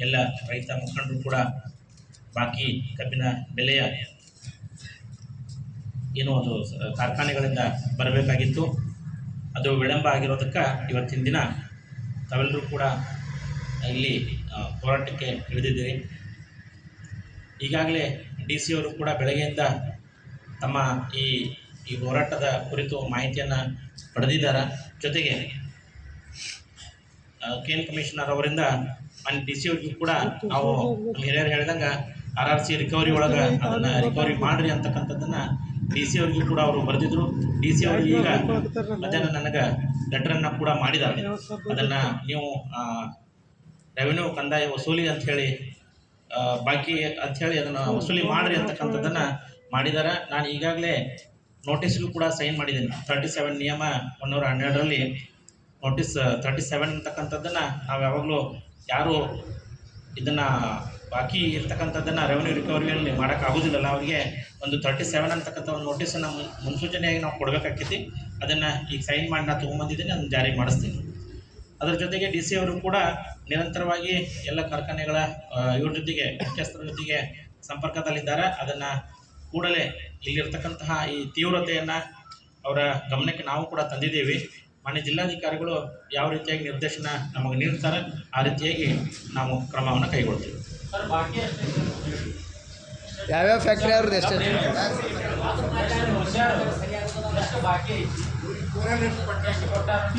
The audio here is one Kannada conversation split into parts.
ಎಲ್ಲ ರೈತ ಮುಖಂಡರು ಕೂಡ ಬಾಕಿ ಕಬ್ಬಿನ ಬೆಲೆಯ ಏನು ಅದು ಕಾರ್ಖಾನೆಗಳಿಂದ ಬರಬೇಕಾಗಿತ್ತು, ಅದು ವಿಳಂಬ ಆಗಿರೋದಕ್ಕೆ ಇವತ್ತಿನ ದಿನ ತಾವೆಲ್ಲರೂ ಕೂಡ ಇಲ್ಲಿ ಹೋರಾಟಕ್ಕೆ ಇಳಿದಿದ್ದೀರಿ. ಈಗಾಗಲೇ ಡಿ ಸಿ ಅವರು ಕೂಡ ಬೆಳಗ್ಗೆಯಿಂದ ತಮ್ಮ ಈ ಹೋರಾಟದ ಕುರಿತು ಮಾಹಿತಿಯನ್ನು ಪಡೆದಿದ್ದಾರೆ. ಜೊತೆಗೆ ಕೇನ್ ಕಮಿಷನರ್ ಅವರಿಂದ ಡಿ ಸಿ ಅವ್ರಿಗೂ ಕೂಡ ನಾವು ನಮ್ಮ ಹಿರಿಯರು ಹೇಳಿದಂಗೆ RRC ರಿಕವರಿ ಒಳಗೆ ಅದನ್ನು ರಿಕವರಿ ಮಾಡಿರಿ ಅಂತಕ್ಕಂಥದ್ದನ್ನು ಡಿ ಸಿ ಅವ್ರಿಗೂ ಕೂಡ ಅವರು ಬರೆದಿದ್ರು. ಡಿ ಸಿ ಅವ್ರಿಗೆ ಈಗ ಮಧ್ಯಾಹ್ನ ನನಗೆ ಲೆಟ್ರನ್ನು ಕೂಡ ಮಾಡಿದ್ದಾರೆ. ಅದನ್ನು ನೀವು ರೆವಿನ್ಯೂ ಕಂದಾಯ ವಸೂಲಿ ಅಂಥೇಳಿ ಬಾಕಿ ಅಂಥೇಳಿ ಅದನ್ನು ವಸೂಲಿ ಮಾಡಿರಿ ಅಂತಕ್ಕಂಥದ್ದನ್ನು ಮಾಡಿದ್ದಾರೆ. ನಾನು ಈಗಾಗಲೇ ನೋಟಿಸ್ಗೂ ಕೂಡ ಸೈನ್ ಮಾಡಿದ್ದೀನಿ. 37 ನಿಯಮ 112ರಲ್ಲಿ ನೋಟಿಸ್ 37 ಅಂತಕ್ಕಂಥದ್ದನ್ನು ನಾವು ಯಾವಾಗಲೂ ಯಾರು ಇದನ್ನು ಬಾಕಿ ಇರ್ತಕ್ಕಂಥದ್ದನ್ನು ರೆವೆನ್ಯೂ ರಿಕವರಿಯಲ್ಲಿ ಮಾಡೋಕ್ಕಾಗೋದಿಲ್ಲಲ್ಲ, ಅವರಿಗೆ ಒಂದು 37 ಅಂತಕ್ಕಂಥ ಒಂದು ನೋಟಿಸನ್ನು ಮುನ್ಸೂಚನೆಯಾಗಿ ನಾವು ಕೊಡಬೇಕಾಗ್ತೈತಿ. ಅದನ್ನು ಈಗ ಸೈನ್ ಮಾಡಿ ನಾನು ತೊಗೊಂಬಂದಿದ್ದೀನಿ, ಅದನ್ನು ಜಾರಿ ಮಾಡಿಸ್ತೀನಿ. ಅದರ ಜೊತೆಗೆ ಡಿ ಸಿ ಅವರು ಕೂಡ ನಿರಂತರವಾಗಿ ಎಲ್ಲ ಕಾರ್ಖಾನೆಗಳ ಇವ್ರ ಜೊತೆಗೆ ಮುಖ್ಯಸ್ಥರ ಜೊತೆಗೆ ಸಂಪರ್ಕದಲ್ಲಿದ್ದಾರೆ. ಅದನ್ನು ಕೂಡಲೇ ಇಲ್ಲಿರ್ತಕ್ಕಂತಹ ಈ ತೀವ್ರತೆಯನ್ನು ಅವರ ಗಮನಕ್ಕೆ ನಾವು ಕೂಡ ತಂದಿದ್ದೀವಿ. ಮಾನ್ಯ ಜಿಲ್ಲಾಧಿಕಾರಿಗಳು ಯಾವ ರೀತಿಯಾಗಿ ನಿರ್ದೇಶನ ನಮಗೆ ನೀಡ್ತಾರೆ ಆ ರೀತಿಯಾಗಿ ನಾವು ಕ್ರಮವನ್ನು ಕೈಗೊಳ್ತೀವಿ. ಯಾವ್ಯಾವ ಫ್ಯಾಕ್ಟ್ರಿ ಅವ್ರದ್ದು ಎಷ್ಟು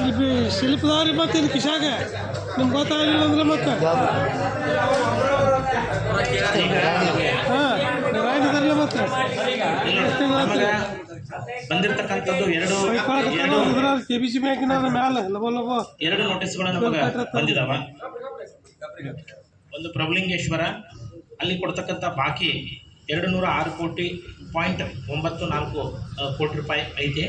ಇಲ್ಲಿ ಶಿಲ್ಪದಾರಿ ಮತ್ತು ಇಲ್ಲಿ ಕಿಶಾಗ ನಿಮ್ಗೆ ಗೊತ್ತಾಗಲಿಲ್ಲ ಅಂದ್ರೆ ಮತ್ತೆ ಹಾಂ ಮತ್ತೆ ಬಂದಿರತಕ್ಕಂಥದ್ದು ಎರಡು KBC ಬ್ಯಾಂಕಿನ ಮ್ಯಾಲ ಎರಡು ನೋಟಿಸ್ಗಳು ನಮಗೆ ಬಂದಿದಾವ. ಒಂದು ಪ್ರಭುಲಿಂಗೇಶ್ವರ, ಅಲ್ಲಿ ಕೊಡ್ತಕ್ಕಂಥ ಬಾಕಿ 206.94 ಕೋಟಿ ರೂಪಾಯಿ ಐತೆ.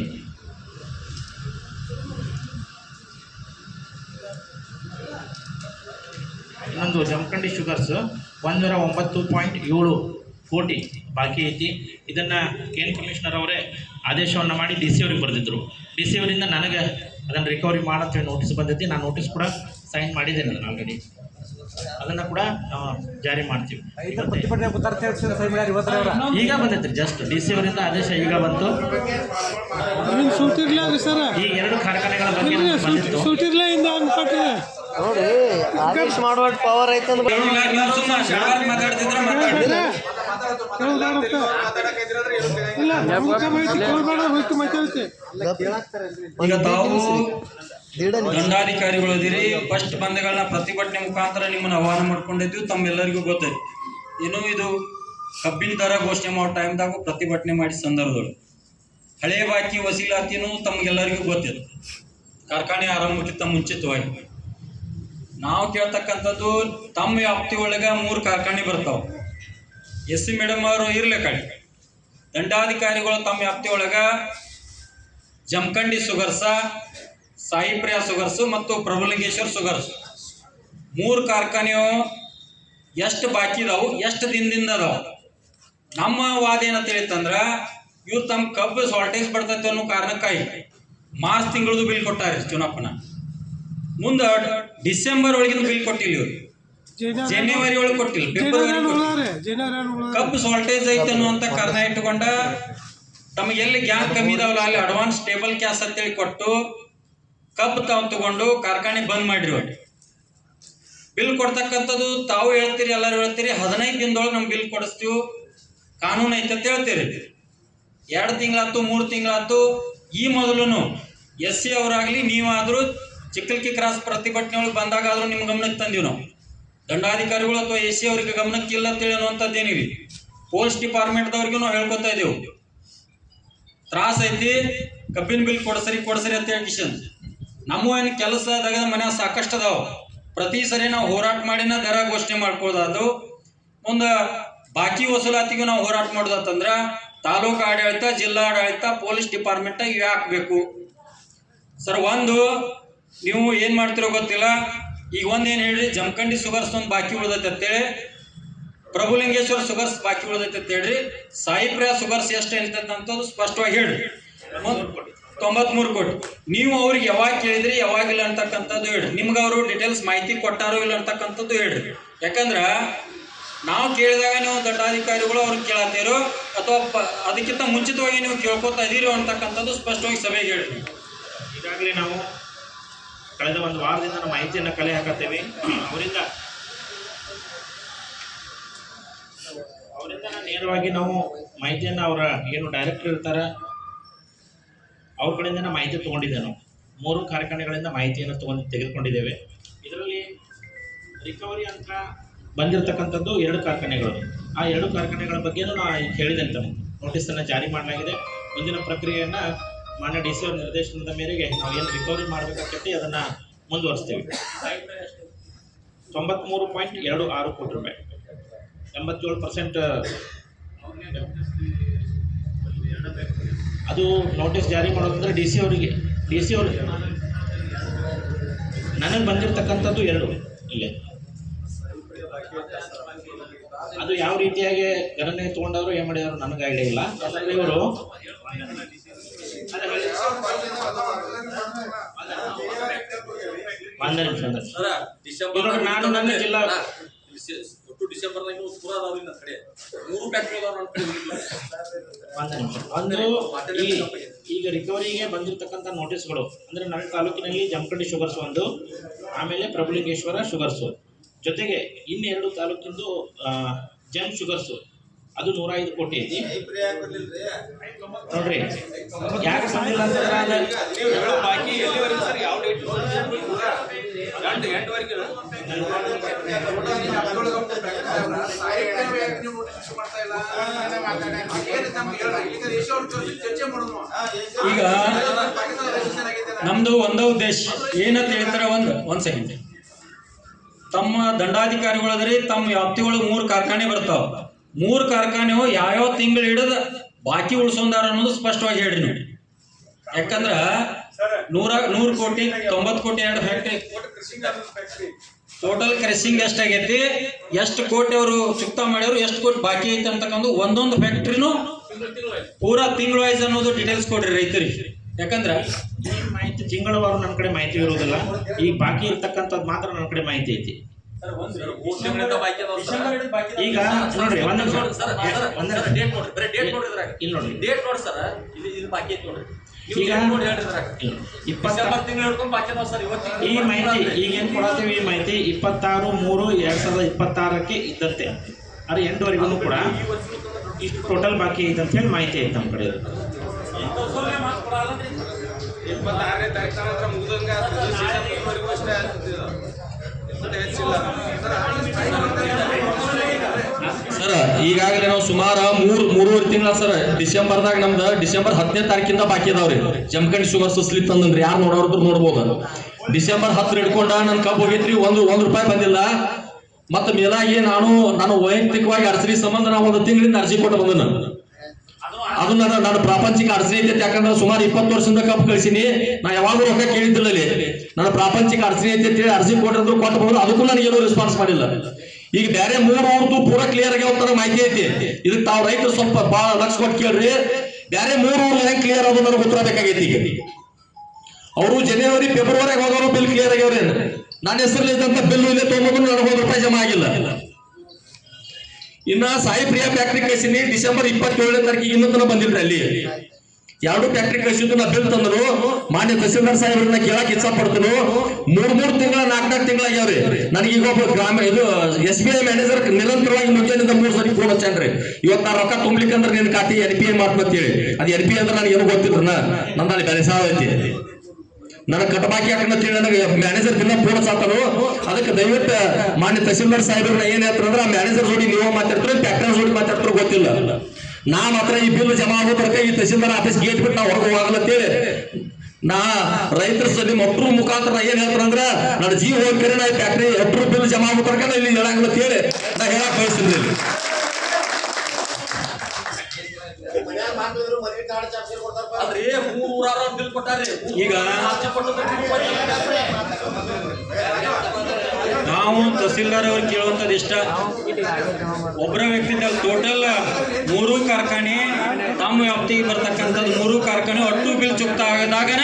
ಇನ್ನೊಂದು ಜಮಖಂಡಿ ಶುಗರ್ಸ್ 109.7 ಕೋಟಿ ಬಾಕಿ ಐತಿ. ಇದನ್ನು ಕೇನ್ ಕಮಿಷನರ್ ಅವರೇ ಆದೇಶವನ್ನು ಮಾಡಿ ಡಿ ಸಿ ಅವ್ರಿಗೆ ಬರೆದಿದ್ದರು. ಡಿ ಸಿ ಅವರಿಂದ ನನಗೆ ಅದನ್ನು ರಿಕವರಿ ಮಾಡಂತೇಳಿ ನೋಟಿಸ್ ಬಂದೈತಿ. ನಾನು ನೋಟಿಸ್ ಕೂಡ ಸೈನ್ ಮಾಡಿದ್ದೇನೆ ಅದನ್ನು ಆಲ್ರೆಡಿ. ಅದನ್ನು ಕೂಡ ಜಾರಿ ಮಾಡ್ತೀವಿ. ಈಗ ಬಂದೈತಿ ಜಸ್ಟ್ ಡಿ ಸಿ ಅವರಿಂದ ಆದೇಶ ಈಗ ಬಂತು. ಈ ಎರಡು ಕಾರ್ಖಾನೆಗಳ ಬಗ್ಗೆ ನೋಡಿ ಆದೇಶ ಮಾಡುವ ಪವರ್ ಐತಂದ್ರೆ ಈಗ ತಾವು ದಂಡಾಧಿಕಾರಿಗಳು ಇದೀರಿ. ಫಸ್ಟ್ ಬಂದಗಳನ್ನ ಪ್ರತಿಭಟನೆ ಮುಖಾಂತರ ನಿಮ್ಮನ್ನು ಆಹ್ವಾನ ಮಾಡ್ಕೊಂಡಿದ್ವಿ. ತಮ್ಮೆಲ್ಲರಿಗೂ ಗೊತ್ತೈತಿ. ಏನು ಇದು ಕಬ್ಬಿನ ದರ ಘೋಷಣೆ ಮಾಡೋ ಟೈಮ್ದಾಗ ಪ್ರತಿಭಟನೆ ಮಾಡಿ ಸಂದರ್ಭದೊಳಗೆ ಹಳೆ ಬಾಕಿ ವಸೂಲಾತಿನೂ ತಮಗೆಲ್ಲರಿಗೂ ಗೊತ್ತಿದೆ. ಕಾರ್ಖಾನೆ ಆರಂಭಕ್ಕಿಂತ ಮುಂಚಿತವಾಗಿ ನಾವು ಕೇಳ್ತಕ್ಕಂಥದ್ದು, ತಮ್ಮ ವ್ಯಾಪ್ತಿ ಒಳಗೆ 3 ಕಾರ್ಖಾನೆ ಬರ್ತಾವೆ. SC ಮೇಡಮ್ ಅವರು ಇರ್ಲಿ ಕಡೆ ದಂಡಾಧಿಕಾರಿಗಳು ತಮ್ಮ ವ್ಯಾಪ್ತಿ ಒಳಗೆ ಜಮಖಂಡಿ ಸುಗರ್ಸ, ಸಾಯಿಪ್ರಿಯಾ ಸುಗರ್ಸು ಮತ್ತು ಪ್ರಭುಲಿಂಗೇಶ್ವರ ಸುಗರ್ಸ್ 3 ಕಾರ್ಖಾನೆಯು ಎಷ್ಟು ಬಾಕಿ ಇದಾವು, ಎಷ್ಟು ದಿನದಿಂದ ಅದಾವ. ನಮ್ಮ ವಾದ ಏನಂತ ಹೇಳಿತಂದ್ರೆ, ಇವ್ರು ತಮ್ಮ ಕಬ್ಬು ಶಾರ್ಟೇಜ್ ಬರ್ತೈತೆ ಅನ್ನೋ ಕಾರಣಕ್ಕಾಗಿ ಮಾರ್ಚ್ ತಿಂಗಳದು ಬಿಲ್ ಕೊಟ್ಟಾರೆ ಚುನಾಪನ. ಮುಂದೆ ಡಿಸೆಂಬರ್ ಒಳಗಿನ ಬಿಲ್ ಕೊಟ್ಟಿಲ್ಲ, ಇವ್ರು ಜನವರಿ ಒಳಗೆ ಕೊಟ್ಟಿಲ್ಲ, ಫೆಬ್ರವರಿ ಕಬ್ಬು ಶಾರ್ಟೇಜ್ ಐತೆ ಅನ್ನುವಂಥ ಕಾರಣ ಇಟ್ಟುಕೊಂಡ ತಮಗೆ ಎಲ್ಲಿ ಗ್ಯಾಸ್ ಕಮ್ಮಿ ಇದಾವಲ್ಲ ಅಲ್ಲಿ ಅಡ್ವಾನ್ಸ್ ಟೇಬಲ್ ಕ್ಯಾಸ್ ಅಂತೇಳಿ ಕೊಟ್ಟು ಕಬ್ಬು ತಾವು ತಗೊಂಡು ಕಾರ್ಖಾನೆ ಬಂದ್ ಮಾಡಿರಿ. ಬಿಲ್ ಕೊಡ್ತಕ್ಕಂಥದ್ದು ತಾವು ಹೇಳ್ತೀರಿ, ಎಲ್ಲರೂ ಹೇಳ್ತೀರಿ 15 ದಿನದೊಳಗೆ ನಮ್ಗೆ ಬಿಲ್ ಕೊಡಿಸ್ತೀವಿ, ಕಾನೂನು ಐತೆ ಅಂತ ಹೇಳ್ತೀರಿ. 2 ತಿಂಗಳಾಯ್ತು, 3 ತಿಂಗಳಾಯ್ತು. ಈ ಮೊದಲು SC ಅವರಾಗ್ಲಿ ನೀವಾದರೂ ಚಿಕ್ಕಲ್ಕಿ ಕ್ರಾಸ್ ಪ್ರತಿಭಟನೆ ಒಳಗೆ ಬಂದಾಗ ಆದ್ರೂ ನಿಮ್ಮ ಗಮನಕ್ಕೆ ತಂದೀವಿ ನಾವು. ದಂಡಾಧಿಕಾರಿಗಳು ಅಥವಾ SC ಅವರಿಗೆ ಗಮನಕ್ಕೆ ಇಲ್ಲ ಅಂತೇಳಿ ಅನ್ನುವಂಥದ್ದೇನಿವಿ. ಪೊಲೀಸ್ ಡಿಪಾರ್ಟ್ಮೆಂಟ್ದವ್ರಿಗೂ ನಾವು ಹೇಳ್ಕೊತಾ ಇದ್ದೇವೆ, ತ್ರಾಸ ಐತಿ, ಕಬ್ಬಿನ ಬಿಲ್ ಕೊಡ್ಸರಿ ಅಂತ ಹೇಳಿ. ನಮ್ಮ ಏನು ಕೆಲಸದಾಗ ಮನೆ ಸಾಕಷ್ಟು ಅದಾವ. ಪ್ರತಿ ಸರಿ ನಾವು ಹೋರಾಟ ಮಾಡಿನ ದರ ಘೋಷಣೆ ಮಾಡ್ಕೊಳ್ಳೋದು. ಒಂದು ಬಾಕಿ ವಸೂಲಾತಿಗೂ ನಾವು ಹೋರಾಟ ಮಾಡೋದಂತಂದ್ರ ತಾಲೂಕು ಆಡಳಿತ, ಜಿಲ್ಲಾ ಆಡಳಿತ, ಪೊಲೀಸ್ ಡಿಪಾರ್ಟ್ಮೆಂಟ್ ಇವೆ ಹಾಕ್ಬೇಕು ಸರ್. ಒಂದು ನೀವು ಏನ್ ಮಾಡ್ತಿರೋ ಗೊತ್ತಿಲ್ಲ. ಈಗ ಒಂದೇನು ಹೇಳ್ರಿ, ಜಮಖಂಡಿ ಸುಗರ್ಸ್ ಒಂದು ಬಾಕಿ ಉಳಿದೈತೆ ಅಂತೇಳಿ, ಪ್ರಭುಲಿಂಗೇಶ್ವರ ಸುಗರ್ಸ್ ಬಾಕಿ ಉಳಿದೈತೆ ಅಂತ ಹೇಳ್ರಿ, ಸಾಯಿಪ್ರಿಯಾ ಸುಗರ್ಸ್ ಎಷ್ಟು ಹೇಳ್ತೈತೆ ಅಂತದ್ದು ಸ್ಪಷ್ಟವಾಗಿ ಹೇಳ್ರಿ. 93 ಕೋಟಿ. ನೀವು ಅವ್ರಿಗೆ ಯಾವಾಗ ಕೇಳಿದ್ರಿ ಯಾವಾಗಿಲ್ಲ ಅಂತಕ್ಕಂಥದ್ದು ಹೇಳ್ರಿ. ನಿಮ್ಗೆ ಅವರು ಡೀಟೇಲ್ಸ್ ಮಾಹಿತಿ ಕೊಟ್ಟಾರೋ ಇಲ್ಲ ಅಂತಕ್ಕಂಥದ್ದು ಹೇಳ್ರಿ. ಯಾಕಂದ್ರ ನಾವು ಕೇಳಿದಾಗ ನೀವು ದಂಡಾಧಿಕಾರಿಗಳು ಅವ್ರಿಗೆ ಕೇಳತ್ತೀರೋ ಅಥವಾ ಅದಕ್ಕಿಂತ ಮುಂಚಿತವಾಗಿ ನೀವು ಕೇಳ್ಕೊತಾ ಇದೀರೋ ಅಂತಕ್ಕಂಥದ್ದು ಸ್ಪಷ್ಟವಾಗಿ ಸಭೆಗೆ ಹೇಳ್ರಿ. ಈಗಾಗಲೇ ನಾವು ಕಳೆದ ಒಂದು ವಾರದಿಂದ ನಾವು ಮಾಹಿತಿಯನ್ನು ಕಲೆ ಹಾಕತ್ತೇವೆ. ಅವರಿಂದ ನೇರವಾಗಿ ನಾವು ಮಾಹಿತಿಯನ್ನು ಅವರ ಏನು ಡೈರೆಕ್ಟರ್ ಇರ್ತಾರ ಅವ್ರ ಕಡೆಯಿಂದ ಮಾಹಿತಿ ತೊಗೊಂಡಿದ್ದೇವೆ. ನಾವು 3 ಕಾರ್ಖಾನೆಗಳಿಂದ ಮಾಹಿತಿಯನ್ನು ತೆಗೆದುಕೊಂಡಿದ್ದೇವೆ. ಇದರಲ್ಲಿ ರಿಕವರಿ ಅಂತ ಬಂದಿರತಕ್ಕಂಥದ್ದು 2 ಕಾರ್ಖಾನೆಗಳು. ಆ 2 ಕಾರ್ಖಾನೆಗಳ ಬಗ್ಗೆನೂ ನಾವು ಈಗ ಹೇಳಿದಂತೆ ನೋಟಿಸನ್ನು ಜಾರಿ ಮಾಡಲಾಗಿದೆ. ಮುಂದಿನ ಪ್ರಕ್ರಿಯೆಯನ್ನು ಮಾನ್ಯ DC ಅವರ ನಿರ್ದೇಶನದ ಮೇರೆಗೆ ನಾವು ಏನು ರಿಕವರಿ ಮಾಡಬೇಕಾಗತ್ತೆ ಅದನ್ನು ಮುಂದುವರಿಸ್ತೇವೆ. 93.26 ಕೋಟಿ ರೂಪಾಯಿ, 87%. ಅದು ನೋಟಿಸ್ ಜಾರಿ ಮಾಡೋದಂದ್ರೆ ಡಿ ಸಿ ಅವರು ನನಗೆ ಬಂದಿರತಕ್ಕಂಥದ್ದು 2 ಇಲ್ಲೇ. ಅದು ಯಾವ ರೀತಿಯಾಗಿ ಗಣನೆ ತೊಗೊಂಡವರು ಏನು ಮಾಡಿದವರು ನನಗೆ ಐಡಿಯಾ ಇಲ್ಲ. ಯಾಕಂದರೆ ಇವರು ನಾನು ನನ್ನ ಜಿಲ್ಲಾ ಈಗ ರಿಕವರಿಗೆ ಬಂದಿರತಕ್ಕಂಥ ನೋಟಿಸ್ಗಳು ಅಂದರೆ ನನ್ನ ತಾಲೂಕಿನಲ್ಲಿ ಜಮಖಂಡಿ ಶುಗರ್ಸ್ ಒಂದು, ಆಮೇಲೆ ಪ್ರಭುಲಿಂಗೇಶ್ವರ ಶುಗರ್ಸು, ಜೊತೆಗೆ ಇನ್ನೆರಡು ತಾಲೂಕಿಂದು ಜಮ್ ಶುಗರ್ಸು, ಅದು 105 ಕೋಟಿ ಐತಿ ನೋಡ್ರಿ. ಯಾಕೆ ಬಂದಿಲ್ಲ ಅಂತಂದ್ರೆ ಈಗ ನಮ್ದು ಒಂದೇ ಉದ್ದೇಶ ಏನಂತ ಹೇಳ್ತಾರೆ. ಒಂದ್ ಸೆಕೆಂಡ್, ತಮ್ಮ ದಂಡಾಧಿಕಾರಿಗಳದ್ರಿ ತಮ್ಮ ವ್ಯಾಪ್ತಿಗಳು 3 ಕಾರ್ಖಾನೆ ಬರ್ತಾವ. 3 ಕಾರ್ಖಾನೆವು ಯಾವ್ಯಾವ ತಿಂಗಳು ಹಿಡಿದು ಬಾಕಿ ಉಳಿಸೋದಾರ ಅನ್ನೋದು ಸ್ಪಷ್ಟವಾಗಿ ಹೇಳ್ರಿ ನೀವು. ಯಾಕಂದ್ರ 100 ಕೋಟಿ 90 ಕೋಟಿ 2 ಫ್ಯಾಕ್ಟ್ರಿ ಟೋಟಲ್ ಕ್ರೆಸಿಂಗ್ ಎಷ್ಟಾಗೈತಿ, ಎಷ್ಟು ಕೋಟಿ ಅವರು ಚುಕ್ತ ಮಾಡ್ಯಾರು, ಎಷ್ಟು ಕೋಟಿ ಬಾಕಿ ಐತಿ ಅಂತಕ್ಕಂಥ ಒಂದೊಂದು ಫ್ಯಾಕ್ಟ್ರಿನೂ ಪೂರಾ ತಿಂಗಳು ವೈಸ್ ಅನ್ನೋದು ಡೀಟೇಲ್ಸ್ ಕೊಡ್ರಿ ರೈತರಿಗೆ. ಯಾಕಂದ್ರೆ ಈ ಮಾಹಿತಿ ತಿಂಗಳವಾರು ನನ್ನ ಕಡೆ ಮಾಹಿತಿ ಇರೋದಿಲ್ಲ. ಈಗ ಬಾಕಿ ಇರ್ತಕ್ಕಂಥದ್ದು ಮಾತ್ರ ನನ್ನ ಕಡೆ ಮಾಹಿತಿ ಐತಿ. ಈಗ ನೋಡ್ರಿ ಈಗ ಈ ಮಾಹಿತಿ ಈಗೇನು ಕೊಡತ್ತೀವಿ, ಈ ಮಾಹಿತಿ 26/3/2026 ಇದ್ದಂತೆ ಅದು ಎಂಟುವರೆಗೂ ಕೂಡ ಇಷ್ಟು ಟೋಟಲ್ ಬಾಕಿ ಐತೆ ಅಂತ ಹೇಳಿ ಮಾಹಿತಿ ಐತೆ ನಮ್ಮ ಕಡೆ. ಸರ್ ಈಗಾಗಲೇ ನಾವು ಸುಮಾರು 3.5 ತಿಂಗಳ ಸರ್ ಡಿಸೆಂಬರ್ದಾಗ ನಮ್ದು ಡಿಸೆಂಬರ್ 10ನೇ ತಾರೀಕಿಂದ ಬಾಕಿ ಇದಾವ್ರಿ. ಜಮಖಂಡಿ ಶುಗರ್ಸ್ ಸ್ಲಿಪ್ ತಂದ್ರಿ, ಯಾರು ನೋಡೋರು ನೋಡ್ಬೋದು. ಡಿಸೆಂಬರ್ 10 ಹಿಡ್ಕೊಂಡ ನನ್ನ ಕಬ್ಬು ಹೋಗಿತ್ರಿ, ಒಂದು ರೂಪಾಯಿ ಬಂದಿಲ್ಲ. ಮತ್ತೆ ಮೇಲಾಗಿ ನಾನು ವೈಯಕ್ತಿಕವಾಗಿ ಅರ್ಜಿ ಸಂಬಂಧ ನಾವು 1 ತಿಂಗಳಿಂದ ಅರ್ಜಿ ಕೊಟ್ಟು ಬಂದ. ಅದು ನನ್ನ ಪ್ರಾಪಂಚಿಕ ಅರ್ಜಿ ಐತೆ. ಯಾಕಂದ್ರೆ ಸುಮಾರು 20 ವರ್ಷದಿಂದ ಕಬ್ಬು ಕಳಿಸಿನಿ. ನಾ ಯಾವಾಗೂ ರೊಕ್ಕ ಕೇಳಿದ್ದಿಲ್ಲ ಅಲ್ಲಿ. ನನ್ನ ಪ್ರಾಪಂಚಿಕ ಅರ್ಜಿ ಐತೆ ಅಂತೇಳಿ ಅರ್ಜಿ ಕೊಟ್ಟಿದ್ರು ಕೊಟ್ಟು ಬಂದ್ರು, ಅದಕ್ಕೂ ನನಗೇನು ರೆಸ್ಪಾನ್ಸ್ ಮಾಡಿಲ್ಲ. ಈಗ ಬೇರೆ 3 ಊರ್ದು ಪೂರಾ ಕ್ಲಿಯರ್ ಆಗಿ ಹೋಗ್ತಾರ ಮಾಹಿತಿ ಐತಿ. ಇದಕ್ಕೆ ತಾವು ರೈತರು ಸ್ವಲ್ಪ ಬಹಳ ಲಕ್ಷ ಕೊಟ್ಟು ಕೇಳ್ರಿ. ಬೇರೆ 3 ಊರು ಹೆಂಗ್ ಕ್ಲಿಯರ್ ಆಗೋದು ನನಗೆ ಉತ್ತರ ಬೇಕಾಗೈತಿ. ಈಗ ಅವರು ಜನವರಿ ಫೆಬ್ರವರಿ ಹೋಗೋರು ಬಿಲ್ ಕ್ಲಿಯರ್ ಆಗ್ಯವ್ರಿ. ನನ್ನ ಹೆಸರಲ್ಲಿ ಇದ್ದಂತ ಬಿಲ್ ಇಲ್ಲೇ ತೊಗೊಂಡು ನನಗೆ 1 ರೂಪಾಯಿ ಜಮಾ ಆಗಿಲ್ಲ. ಇನ್ನ ಸಾಯಿ ಪ್ರಿಯಾ ಫ್ಯಾಕ್ಟ್ರಿ ಕಳಿಸಿನಿ, ಡಿಸೆಂಬರ್ 27ನೇ ತಾರೀಕಿಗೆ ಇನ್ನೂ ತನಕ ಬಂದಿಲ್ರಿ. ಅಲ್ಲಿ 2 ಫ್ಯಾಕ್ಟ್ರಿ ಕಳಿಸಿದ್ದು ನಾ ಬಿಲ್ ತಂದ್ರು. ಮಾನ್ಯ ತಹಸೀಲ್ದಾರ್ ಸಾಹೇಬ್ರನ್ನ ಕೇಳಕ್ ಇಚ್ಛಾ ಪಡ್ತನು. 3 ತಿಂಗಳ 4 ತಿಂಗಳಾಗ್ಯಾವ್ರಿ. ನನಗೀಗ ಒಬ್ಬ SBI ಮ್ಯಾನೇಜರ್ ನಿರಂತರವಾಗಿ ಮುಂಜಾನೆಯಿಂದ 3 ಸರಿ ಫೋನ್ ಹಚ್ಚಾನ್ರಿ. ಇವತ್ತು ನಾ ರೊಕ್ಕ ತುಂಬ್ಲಿಕ್ಕೆ ಅಂದ್ರೆ ನಿನ್ ಖಾತೆ NPA ಮಾಡ್ತೇಳಿ. ಅದು NPA ಅಂದ್ರೆ ನನಗೆ ಏನು ಗೊತ್ತಿಲ್ಲ. ನಂದಲ್ಲಿ ಬೆಲೆ ಸಾಲ ಐತಿ, ನನಗೆ ಕಟಬಾಕಿ ಹಾಕಂತೇಳಿ ನನಗೆ ಮ್ಯಾನೇಜರ್ ದಿನ ಫೋನ್ ಹಚ್ಚಾತನು. ಅದಕ್ಕೆ ದಯವಿಟ್ಟು ಮಾನ್ಯ ತಹಸೀಲ್ದಾರ್ ಸಾಹೇಬ್ರನ್ನ ಏನ್ ಹೇಳ್ತಾರೆ ಅಂದ್ರೆ, ಆ ಮ್ಯಾನೇಜರ್ ಜೋಡಿ ನೀವು ಮಾತಾಡ್ತಾರೆ, ಫ್ಯಾಕ್ಟರ್ ಜೋಡಿ ಮಾತಾಡ್ತಾರೋ ಗೊತ್ತಿಲ್ಲ. ನಾ ಮಾತ್ರ ಈ ಬಿಲ್ ಜಮಾ ಆಗೋ ತನಕ ಈ ತಹಸೀಲ್ದಾರ್ ಆಫೀಸ್ ಗೇಟ್ ಬಿಟ್ಟು ನಾವು ಹೊರಗೆ ಹೋಗಲತ್ತೇಳಿ ನಾ ರೈತರ ನಿಮ್ಮ ಒಟ್ಟರು ಮುಖಾಂತರ ಏನ್ ಹೇಳ್ತಾರಂದ್ರ, ನನ್ನ ಜೀವ ಹೋಗ್ಬೇರೆ ನಾ ಈ ಫ್ಯಾಕ್ಟ್ರಿ ಒಟ್ಟರು ಬಿಲ್ ಜಮಾ ಆಗೋ ತನಕ ಇಲ್ಲಿ ಹೇಳಂಗಿಲ್ಲತ್ತೇಳಿ ನಾ ಹೇಳಕ್ ಬಯಸ್ತೀನಿ. ಈಗ ನಾವು ತಹಸೀಲ್ದಾರ್ ಅವ್ರು ಕೇಳುವಂಥದ್ದು ಇಷ್ಟ, ಒಬ್ಬರ ವ್ಯಕ್ತಿ ಟೋಟಲ್ 3 ಕಾರ್ಖಾನೆ ತಮ್ಮ ವ್ಯಾಪ್ತಿಗೆ ಬರ್ತಕ್ಕಂಥದ್ದು 3 ಕಾರ್ಖಾನೆ ಒಟ್ಟು ಬಿಲ್ ಚುಕ್ತ ಆಗದಾಗನ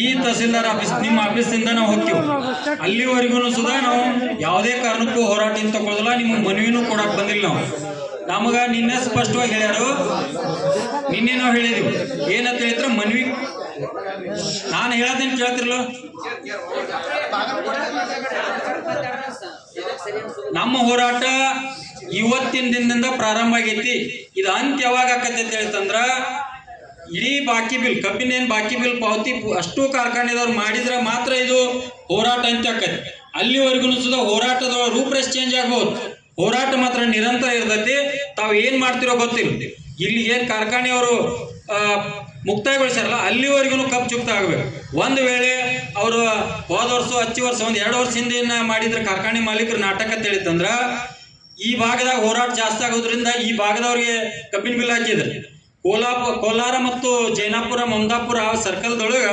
ಈ ತಹಸೀಲ್ದಾರ್ ಆಫೀಸ್ ನಿಮ್ಮ ಆಫೀಸಿಂದ ನಾವು ಹೋಗ್ತೀವಿ. ಅಲ್ಲಿವರೆಗೂ ಸುಧಾ ನಾವು ಯಾವುದೇ ಕಾರಣಕ್ಕೂ ಹೋರಾಟ ತಗೊಳ್ಳೋದಿಲ್ಲ, ನಿಮ್ಗೆ ಮನವಿನೂ ಕೊಡಕ್ಕೆ ಬಂದಿಲ್ಲ. ನಮಗ ನಿನ್ನೆ ಸ್ಪಷ್ಟವಾಗಿ ಹೇಳ್ಯಾರು, ನಿನ್ನೆ ನಾವು ಹೇಳಿದೀವಿ ಏನಂತ ಹೇಳಿದ್ರೆ ಮನವಿ ನಾನು ಹೇಳೋದೇನು ಕೇಳ್ತಿರ್ಲ, ನಮ್ಮ ಹೋರಾಟ ಇವತ್ತಿನ ದಿನದಿಂದ ಪ್ರಾರಂಭ ಆಗೈತಿ. ಇದು ಅಂತ್ಯ ಯಾವಾಗ ಆಕತ್ತೆ ಅಂತ ಹೇಳ್ತಂದ್ರ ಇಡೀ ಬಾಕಿ ಬಿಲ್ ಕಬ್ಬಿನ ಏನ್ ಬಾಕಿ ಬಿಲ್ ಪಾವತಿ ಅಷ್ಟು ಕಾರ್ಖಾನೆದವ್ರು ಮಾಡಿದ್ರೆ ಮಾತ್ರ ಇದು ಹೋರಾಟ ಅಂತ್ಯ ಆಕತಿ. ಅಲ್ಲಿವರೆಗೂ ಸುಧಾ ಹೋರಾಟದ ರೂಪರೇಷೆ ಚೇಂಜ್ ಆಗ್ಬೋದು, ಹೋರಾಟ ಮಾತ್ರ ನಿರಂತರ ಇರ್ತೈತಿ. ತಾವು ಏನ್ ಮಾಡ್ತಿರೋ ಗೊತ್ತಿಲ್ಲ. ಇಲ್ಲಿ ಏನ್ ಕಾರ್ಖಾನೆಯವರು ಮುಕ್ತಾಯಗೊಳಿಸ್ಯಾರಲ್ಲ ಅಲ್ಲಿವರೆಗೂ ಕಬ್ಬು ಚುಕ್ತ ಆಗ್ಬೇಕು. ಒಂದು ವೇಳೆ ಅವರು ಹೋದ ವರ್ಷ ಹಚ್ಚಿ ವರ್ಷ 1-2 ವರ್ಷ ಹಿಂದೆ ಮಾಡಿದ್ರೆ ಕಾರ್ಖಾನೆ ಮಾಲೀಕರು ನಾಟಕ ತಿಳಿತಂದ್ರ ಈ ಭಾಗದಾಗ ಹೋರಾಟ ಜಾಸ್ತಿ ಆಗೋದ್ರಿಂದ ಈ ಭಾಗದವ್ರಿಗೆ ಕಬ್ಬಿನ ಬಿಲ್ ಹಾಕಿದ್ರು. ಕೋಲಾರ ಮತ್ತು ಜೈನಾಪುರ ಮಮದಾಪುರ ಸರ್ಕಲ್ದೊಳಗ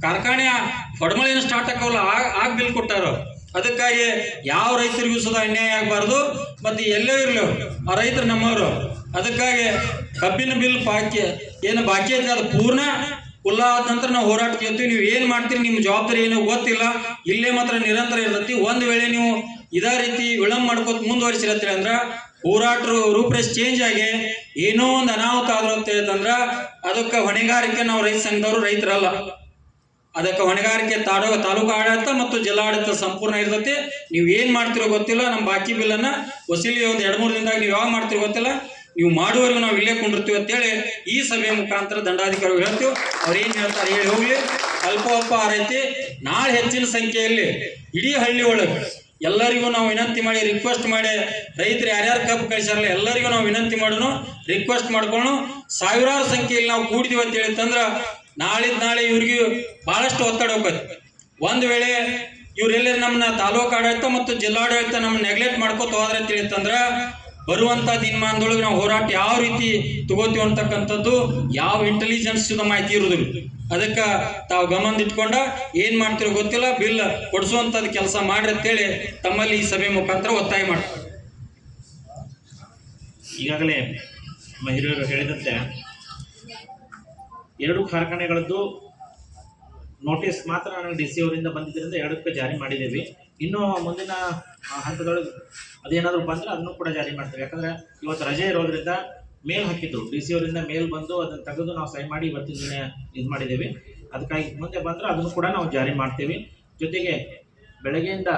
ಕಾರ್ಖಾನೆ ಹೊಡಮಳೇನು ಸ್ಟಾರ್ಟ್ ಆಗೋಲ್ಲ ಆಗ ಬಿಲ್ ಕೊಟ್ಟಾರ. ಅದಕ್ಕಾಗಿ ಯಾವ ರೈತರಿಗೂ ಸುಧಾ ಅನ್ಯಾಯ ಆಗಬಾರ್ದು, ಮತ್ತೆ ಎಲ್ಲೇ ಇರಲಿ ಆ ರೈತರು ನಮ್ಮವರು. ಅದಕ್ಕಾಗಿ ಕಬ್ಬಿನ ಬಿಲ್ ಏನು ಬಾಕಿ ಐತೆ ಅದು ಪೂರ್ಣ ಕುಲ್ಲ ಆದ ನಂತರ ನಾವು ಹೋರಾಟ ಕೇಳ್ತೀವಿ. ನೀವು ಏನು ಮಾಡ್ತೀರಿ ನಿಮ್ಮ ಜವಾಬ್ದಾರಿ ಏನು ಗೊತ್ತಿಲ್ಲ, ಇಲ್ಲೇ ಮಾತ್ರ ನಿರಂತರ ಇರ್ತೈತಿ. ಒಂದು ವೇಳೆ ನೀವು ಇದೇ ರೀತಿ ವಿಳಂಬ ಮಾಡ್ಕೋತ ಮುಂದುವರಿಸಿರತ್ತೀರಿ ಅಂದ್ರೆ ಹೋರಾಟ ರೂಪರೇಷೆ ಚೇಂಜ್ ಆಗಿ ಏನೋ ಒಂದು ಅನಾಹುತ ಆದ್ರು ಅಂತ ಹೇಳ್ತಂದ್ರ ಅದಕ್ಕೆ ಹೊಣೆಗಾರಿಕೆ ನಾವು ರೈತ ಸಂಘದವರು ರೈತರಲ್ಲ, ಅದಕ್ಕೆ ಹೊಣೆಗಾರಿಕೆ ತಾಲೂಕು ಆಡಳಿತ ಮತ್ತು ಜಿಲ್ಲಾಡಳಿತ ಸಂಪೂರ್ಣ ಇರ್ತೈತಿ. ನೀವು ಏನ್ ಮಾಡ್ತಿರೋ ಗೊತ್ತಿಲ್ಲ, ನಮ್ಮ ಬಾಕಿ ಬಿಲ್ಲನ್ನ ವಸೂಲಿ ಒಂದು 2-3 ದಿನದಾಗ ನೀವು ಯಾವಾಗ ಮಾಡ್ತಿರೋ ಗೊತ್ತಿಲ್ಲ, ನೀವು ಮಾಡುವವರೆಗೂ ನಾವು ಇಲ್ಲೇ ಕೊಂಡಿರ್ತೀವಿ ಅಂತೇಳಿ ಈ ಸಭೆಯ ಮುಖಾಂತರ ದಂಡಾಧಿಕಾರಿಗಳು ಹೇಳ್ತೀವಿ. ಅವ್ರು ಏನ್ ಹೇಳ್ತಾರೆ ಹೇಳಿ ಹೋಗ್ಲಿ. ಅಲ್ಪ ಆರೈತಿ. ನಾಳೆ ಹೆಚ್ಚಿನ ಸಂಖ್ಯೆಯಲ್ಲಿ ಇಡೀ ಹಳ್ಳಿ ಒಳಗೆ ಎಲ್ಲರಿಗೂ ನಾವು ವಿನಂತಿ ಮಾಡಿ ರಿಕ್ವೆಸ್ಟ್ ಮಾಡಿ ರೈತರು ಯಾರ್ಯಾರು ಕಬ್ಬು ಕಳಿಸಾರಲ್ಲ ಎಲ್ಲರಿಗೂ ನಾವು ವಿನಂತಿ ಮಾಡೋಣ, ರಿಕ್ವೆಸ್ಟ್ ಮಾಡ್ಕೊಂಡು ಸಾವಿರಾರು ಸಂಖ್ಯೆಯಲ್ಲಿ ನಾವು ಕೂಡಿದೀವಿ ಅಂತ ಹೇಳಿತ್ತಂದ್ರ ನಾಳೆ ಇವ್ರಿಗೆ ಬಹಳಷ್ಟು ಒತ್ತಡ ಹೋಗ್ತದೆ. ಒಂದು ವೇಳೆ ಇವರೆಲ್ಲರೂ ನಮ್ಮನ್ನ ತಾಲೂಕು ಆಡಳಿತ ಮತ್ತು ಜಿಲ್ಲಾಡಳಿತ ನಮ್ಮ ನೆಗ್ಲೆಕ್ಟ್ ಮಾಡ್ಕೋತ ಹೋದ್ರೆ ಅಂತ ಹೇಳಿತ್ತಂದ್ರ ಬರುವಂತ ದಿನಮಾನದೊಳಗೆ ನಾವು ಹೋರಾಟ ಯಾವ ರೀತಿ ತಗೋತೀವಿ ಅಂತಕ್ಕಂಥದ್ದು ಯಾವ ಇಂಟೆಲಿಜೆನ್ಸ್ ಮಾಹಿತಿ ಇರುವುದಿಲ್ಲ. ಅದಕ್ಕೆ ತಾವು ಗಮನ ಇಟ್ಕೊಂಡ ಏನ್ ಮಾಡ್ತಿರೋ ಗೊತ್ತಿಲ್ಲ, ಬಿಲ್ ಕೊಡಿಸುವಂತದ್ದು ಕೆಲಸ ಮಾಡ್ರಿ ಅಂತೇಳಿ ತಮ್ಮಲ್ಲಿ ಈ ಸಭೆ ಮುಖಾಂತರ ಒತ್ತಾಯ ಮಾಡ್ತಾರೆ. ಈಗಾಗಲೇ ಹಿರಿಯರು ಹೇಳಿದಂತೆ 2 ಕಾರ್ಖಾನೆಗಳದ್ದು ನೋಟಿಸ್ ಮಾತ್ರ ನನಗೆ DC ಅವರಿಂದ ಬಂದಿದ್ದರಿಂದ 2ಕ್ಕೆ ಜಾರಿ ಮಾಡಿದ್ದೇವೆ. ಇನ್ನು ಮುಂದಿನ ಹಂತದೊಳಗೆ ಅದೇನಾದರೂ ಬಂದರೆ ಅದನ್ನು ಕೂಡ ಜಾರಿ ಮಾಡ್ತೇವೆ. ಯಾಕಂದರೆ ಇವತ್ತು ರಜೆ ಇರೋದ್ರಿಂದ ಮೇಲ್ ಹಾಕಿದ್ರು, DC ಅವರಿಂದ ಮೇಲ್ ಬಂದು ಅದನ್ನು ತೆಗೆದು ನಾವು ಸೈನ್ ಮಾಡಿ ಇವತ್ತಿನ ದಿನ ಇದು ಮಾಡಿದ್ದೇವೆ. ಅದಕ್ಕಾಗಿ ಮುಂದೆ ಬಂದರೆ ಅದನ್ನು ಕೂಡ ನಾವು ಜಾರಿ ಮಾಡ್ತೇವೆ. ಜೊತೆಗೆ ಬೆಳಗ್ಗೆಯಿಂದ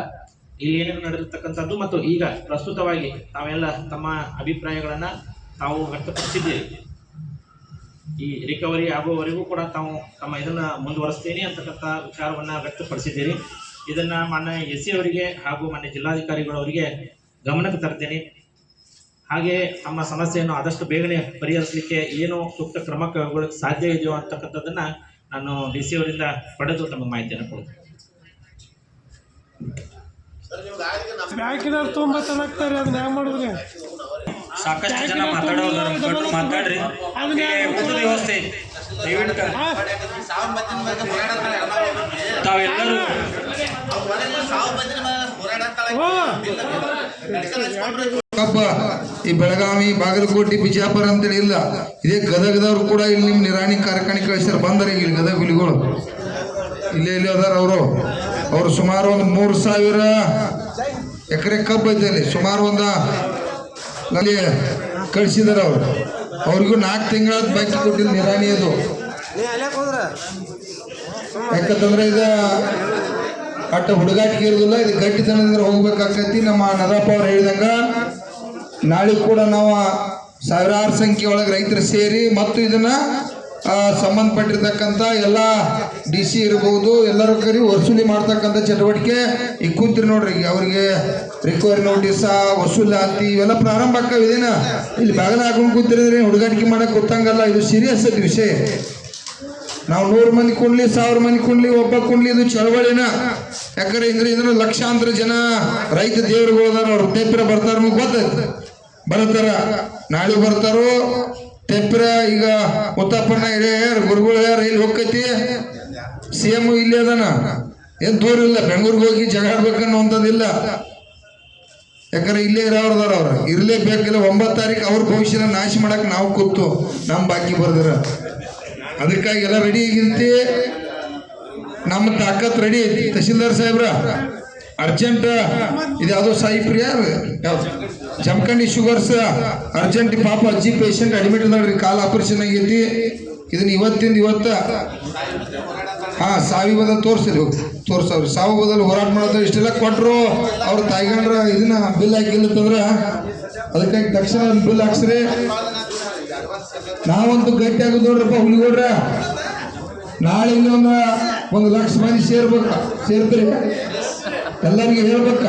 ಇಲ್ಲಿ ಏನೇನು ನಡೆದಿರ್ತಕ್ಕಂಥದ್ದು ಮತ್ತು ಈಗ ಪ್ರಸ್ತುತವಾಗಿ ತಾವೆಲ್ಲ ತಮ್ಮ ಅಭಿಪ್ರಾಯಗಳನ್ನು ತಾವು ವ್ಯಕ್ತಪಡಿಸಿದ್ದೀರಿ. ಈ ರಿಕವರಿ ಆಗುವವರೆಗೂ ಕೂಡ ತಾವು ತಮ್ಮ ಇದನ್ನು ಮುಂದುವರಿಸ್ತೀನಿ ಅಂತಕ್ಕಂಥ ವಿಚಾರವನ್ನು ವ್ಯಕ್ತಪಡಿಸಿದ್ದೀರಿ. ಇದನ್ನು ಮಾನ್ಯ SC ಅವರಿಗೆ ಹಾಗೂ ಮಾನ್ಯ ಜಿಲ್ಲಾಧಿಕಾರಿಗಳವರಿಗೆ ಗಮನಕ್ಕೆ ತರ್ತೇನೆ. ಹಾಗೆ ನಮ್ಮ ಸಮಸ್ಯೆಯನ್ನು ಆದಷ್ಟು ಬೇಗನೆ ಪರಿಹರಿಸಲಿಕ್ಕೆ ಏನು ಸೂಕ್ತ ಕ್ರಮ ಕೈಗೊಳ್ಳಕ್ಕೆ ಸಾಧ್ಯ ಇದೆಯೋ ಅಂತಕ್ಕಂಥದ್ದನ್ನು ನಾನು DC ಅವರಿಂದ ಪಡೆದು ತಮ್ಮ ಮಾಹಿತಿಯನ್ನು ಕೊಡ್ತೇನೆ. ಬ್ಯಾಂಕಿನವ್ರು ತುಂಬ ತನಗ್ತಾರೆ, ಅದನ್ನ ಹ್ಯಾಂಗ ಮಾಡಿದ್ರಿ? ಸಾಕಷ್ಟು ಜನ ಮಾತಾಡೋದು ಮಾತಾಡ್ರಿ. ಊಟದ ವ್ಯವಸ್ಥೆ ದಯವಿಟ್ಟು ತಾವೆಲ್ಲರೂ ಕಬ್ಬ ಈ ಬೆಳಗಾವಿ ಬಾಗಲಕೋಟೆ ಬಿಜಾಪುರ ಅಂತೇಳಿ ಇಲ್ಲ, ಇದೇ ಗದಗದವ್ರು ಕೂಡ ಇಲ್ಲಿ ನಿಮ್ಮ ನಿರಾಣಿ ಕಾರ್ಖಾನೆ ಕಳಿಸ್ಯಾರ ಬಂದರೆ ಇಲ್ಲಿ ಗದಗ ಹುಲಿಗಳು ಇಲ್ಲೇ ಅದಾರ. ಅವರು ಸುಮಾರು ಒಂದು 3000 ಎಕರೆ ಕಬ್ಬು ಐತೆ ಅಲ್ಲಿ, ಸುಮಾರು ಅಲ್ಲಿ ಕಳಿಸಿದಾರ. ಅವ್ರಿಗೂ 4 ತಿಂಗಳ ಬಾಕಿ ಕೊಟ್ಟಿಲ್ಲ ನಿರಾಣಿ ಅದು. ಯಾಕಂತಂದ್ರೆ ಇದು ಅಟ್ಟ ಹುಡುಗಾಟಿಗೆ ಇರೋದಿಲ್ಲ, ಇದು ಗಟ್ಟಿತನದಿಂದ ಹೋಗ್ಬೇಕಾಗ್ತೈತಿ. ನಮ್ಮ ನರಪ್ಪ ಅವ್ರು ಹೇಳಿದಂಗ ನಾಳೆ ಕೂಡ ನಾವು ಸಾವಿರಾರು ಸಂಖ್ಯೆ ಒಳಗೆ ರೈತರು ಸೇರಿ ಮತ್ತು ಇದನ್ನ ಸಂಬಂಧಪಟ್ಟಿರ್ತಕ್ಕಂಥ ಎಲ್ಲ DC ಇರ್ಬೋದು ಎಲ್ಲರೂ ಕರಿ ವಸೂಲಿ ಮಾಡ್ತಕ್ಕಂಥ ಚಟುವಟಿಕೆ ಈಗ ಕೂತ್ರಿ ನೋಡ್ರಿ. ಅವ್ರಿಗೆ ರಿಕವರಿ ನೋಟಿಸ ವಸೂಲಾತಿ ಇವೆಲ್ಲ ಪ್ರಾರಂಭ ಆಗ್ತಾವ. ಇದೇನ ಇಲ್ಲಿ ಬಾಗಲ ಹಾಕೊಂಡು ಕೂತಿರಿದ್ರೆ ಹುಡುಗಾಟಿಕೆ ಮಾಡಕ್ಕೆ ಗೊತ್ತಂಗಲ್ಲ. ಇದು ಸೀರಿಯಸ್ ಐತಿ ವಿಷಯ. ನಾವು 100 ಮಂದಿ ಕುಣ್ಲಿ 1000 ಮಂದಿ ಕುಣ್ಲಿ ಒಬ್ಬ ಕುಣ್ಲಿ ಇದು ಚಳವಳಿನ. ಯಾಕಂದ್ರೆ ಇದನ್ನು ಲಕ್ಷಾಂತರ ಜನ ರೈತ ದೇವರುಗಳು ಅದಾರ. ಅವ್ರು ತೆಪ್ಪಿರ ಬರ್ತಾರ, ನಮ್ಗೆ ಗೊತ್ತೈತೆ ಬರ್ತಾರ, ನಾಳೆ ಬರ್ತಾರೋ ತೆಪ್ಪಿರ. ಈಗ ಮುತ್ತಪ್ಪನ ಗುರುಗಳು ರೈಲ್ ಹೋಗ್ತೈತಿ, CM ಇಲ್ಲಿ ಅದಾನ, ಏನು ದೂರ ಇಲ್ಲ. ಬೆಂಗಳೂರಿಗೆ ಹೋಗಿ ಜಗಳ ಆಡ್ಬೇಕನ್ನುವಂಥದ್ದಿಲ್ಲ. ಯಾಕಂದ್ರೆ ಇಲ್ಲೇ ಇರೋರ್ದಾರ ಅವ್ರು ಇರ್ಲೇಬೇಕಿಲ್ಲ 9 ತಾರೀಕು ಅವ್ರ ಭವಿಷ್ಯನ ನಾಶ ಮಾಡಕ್ ನಾವು ಕೂತು ನಮ್ಮ ಬಾಕಿ ಬರ್ದಿರ ಅದಕ್ಕಾಗಿ ಎಲ್ಲ ರೆಡಿ ಆಗಿಂತಿ ನಮ್ಮ ತಾಕತ್ ರೆಡಿ ಐತಿ ತಹಶೀಲ್ದಾರ್ ಸಾಹೇಬ್ರ ಅರ್ಜೆಂಟ್ ಇದ್ಯಾವುದೋ ಸಾಯಿಪ್ರಿಯ ಜಮಖಂಡಿ ಶುಗರ್ಸ್ ಅರ್ಜೆಂಟ್ ಪಾಪ ಅಜ್ಜಿ ಪೇಷಂಟ್ ಅಡ್ಮಿಟ್ ಅದಾಳ್ರಿ ಕಾಲ್ ಆಪರೇಷನ್ ಆಗೈತಿ ಇದನ್ನ ಇವತ್ತಿಂದ ಇವತ್ತ ಸಾವಿ ಬದಲು ತೋರ್ಸವ್ರಿ ಸಾವು ಬದಲು ಹೋರಾಟ ಮಾಡೋದು ಇಷ್ಟೆಲ್ಲ ಕೊಟ್ಟರು ಅವ್ರು ತಾಯ್ಗಂಡ್ರ ಇದನ್ನ ಬಿಲ್ ಹಾಕಿಲ್ಲತ್ತಂದ್ರ ಅದಕ್ಕಾಗಿ ತಕ್ಷಣ ಬಿಲ್ ಹಾಕ್ಸ್ರಿ ನಾವಂತೂ ಗಟ್ಟಿ ಆಗೋದು ನೋಡ್ರಪ್ಪ ಹುಲಿಗೌಡ್ರ ನಾಳೆ ಇನ್ನೊಂದು 1 ಲಕ್ಷ ಮಂದಿ ಸೇರ್ತೀರಿ ಎಲ್ಲರಿಗೆ ಹೇಳ್ಬೇಕ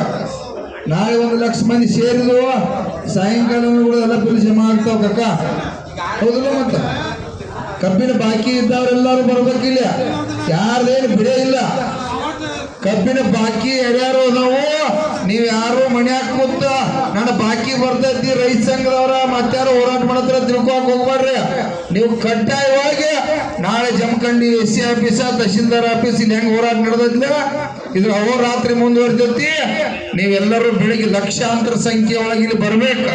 ನಾಳೆ 1 ಲಕ್ಷ ಮಂದಿ ಸೇರಿದ್ವು ಸಾಯಂಕಾಲ ಎಲ್ಲ ಬಿಲ್ ಜಮಾ ಆಗ್ತಾವ ಕಕ್ಕ ಹೌದಲ್ಲ ಮತ್ತ ಕಬ್ಬಿನ ಬಾಕಿ ಇದ್ದವರೆಲ್ಲರೂ ಬರ್ಬೇಕಿಲ್ಲ ಯಾರ್ದೇನು ಬಿಡೇ ಇಲ್ಲ ಕಬ್ಬಿನ ಬಾಕಿ ಯಾರ್ಯಾರು ನಾವು ನೀವು ಯಾರು ಮನ್ಯಾಗ ಕೂತ ನನ್ನ ಬಾಕಿ ಬರ್ತೈತಿ ರೈತ ಸಂಘದವ್ರ ಮತ್ತಾರು ಹೋರಾಟ ಮಾಡತ್ರ ತಿಳ್ಕೊಕ್ ಹೋಗ್ಬೇಡ್ರಿ ನೀವು ಕಡ್ಡಾಯವಾಗಿ ನಾಳೆ Jamkhandi SC office tahsildar office ಇಲ್ಲಿ ಹೆಂಗ್ ಹೋರಾಟ ನಡೆದಿಲ್ಲ ಇದ್ರ ಅಹೋರಾತ್ರಿ ಮುಂದುವರಿತೈತಿ ನೀವೆಲ್ಲರೂ ಬೆಳಿಗ್ಗೆ ಲಕ್ಷಾಂತರ ಸಂಖ್ಯೆ ಒಳಗೆ ಇಲ್ಲಿ ಬರ್ಬೇಕು